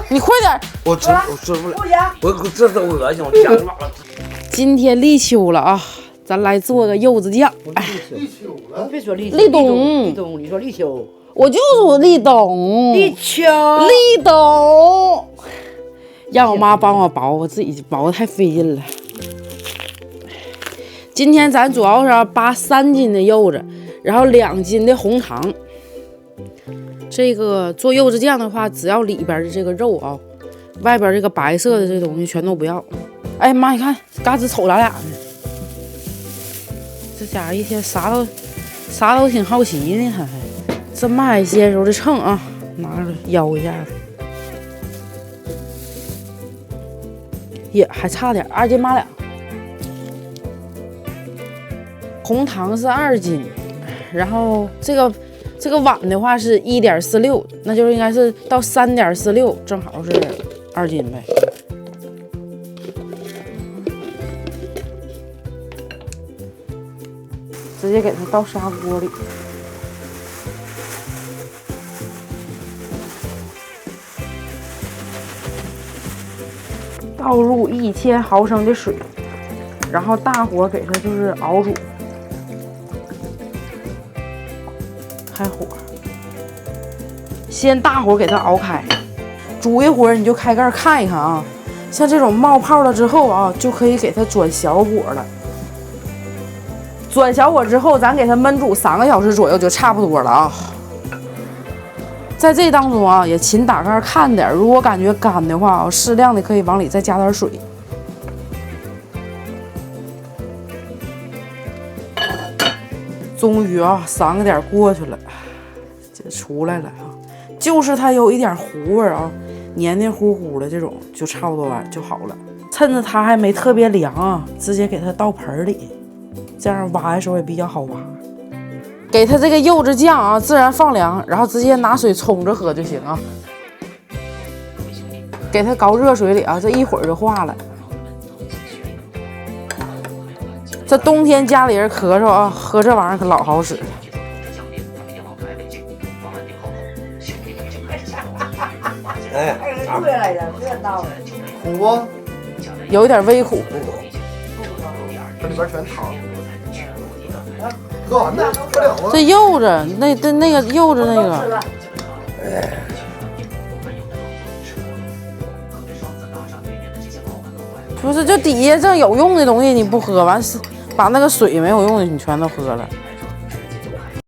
你快点！我吃不了，我这都恶心，我讲完了。今天立秋了啊，咱来做个柚子酱。立秋了，别说立立冬，你说立秋，我就说立冬，立秋，立冬。让我妈帮我剥，我自己剥的太费劲了。今天咱主要是扒3斤的柚子，然后2斤的红糖。这个做柚子酱的话，只要里边的这个肉啊，外边这个白色的这东西全都不要。哎妈，你看，嘎吱瞅咱俩呢。这家伙一天啥都挺好奇呢，还这卖海鲜时候的秤啊，拿着摇一下子。也还差点，2斤8两。红糖是2斤，然后这个碗的话是1.46，那就是应该是到3.46，正好是2斤呗。直接给它倒砂锅里。倒入1000毫升的水，然后大火给它就是熬煮，开火，先大火给它熬开，煮一会儿你就开盖看一看啊，像这种冒泡了之后啊，就可以给它转小火了。转小火之后，咱给它焖煮3个小时左右就差不多了啊。在这当中啊，也勤打盖看点，如果感觉干的话啊，适量的可以往里再加点水。终于啊，3个点过去了，这出来了啊，就是它有一点糊味啊，黏黏糊糊的这种就差不多完就好了。趁着它还没特别凉啊，直接给它倒盆里，这样挖的时候也比较好挖。给它这个柚子酱啊，自然放凉，然后直接拿水冲着喝就行啊。给它搞热水里啊，这一会儿就化了。这冬天家里人咳嗽啊，喝这玩意儿可老好使了。哎，对来的，热闹的，苦不？有一点微苦。这里边全糖。喝完了，喝了吗？这柚子，那个柚子那个，不是，就底下这有用的东西你不喝，完是把那个水没有用的你全都喝了。